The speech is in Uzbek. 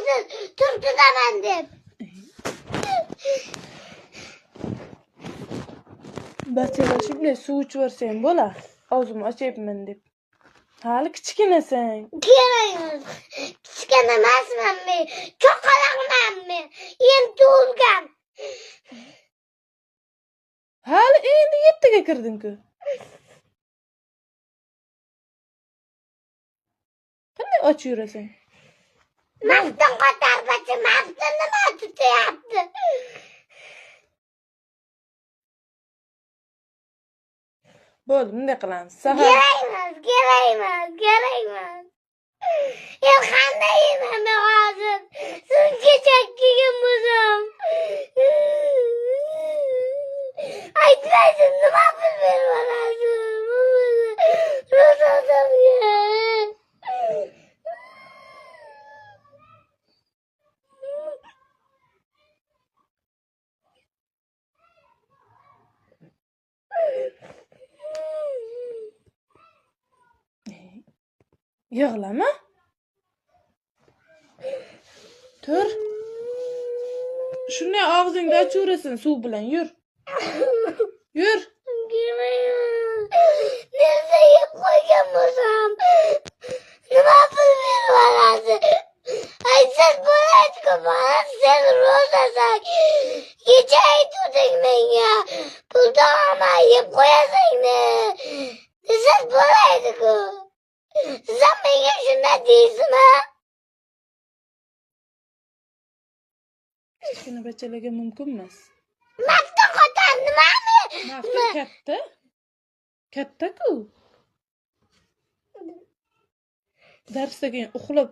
hozir turtinaman deb. Bachchalar shunday suv ichversang bo'la. Og'zimni ochayapman deb. Hali kichkinasan. Kerak. Kichkina emasman men. Choqaloqman men. Endi tug'ilgan. Hali endi 7ga kirding-ku. Qanday och yurasan? Maftun ko'tarbachi, maftun nima tutyapti? Bo'ldi, bunday qilamiz. Sahar Kerakmas. Endi qanday yeyman men hozir? Shuncha chakkigan bo'lsam. Aytmaysin, nima pul berib olasiz? Ro'zadamga. Yig'lama. Tur. Shunday og'zingni ochverasan suv bilan, yur. Yur. Nersa yeb qo'ygan bo'lsam, nima pul berib olasiz? Aytsangiz bo'laydi-ku, bolam, sen ro'zasan. Kecha aytuvding menga, pulni olmay yeb qo'yasangni. Desangiz bo'laydi-ku. Siz ham menga shunday deysizmi? Kichkina bachchalarga mumkin emas. Maftun ko'tar, nimami? Maftun katta. Katta-ku. Darsdan keyin uxlab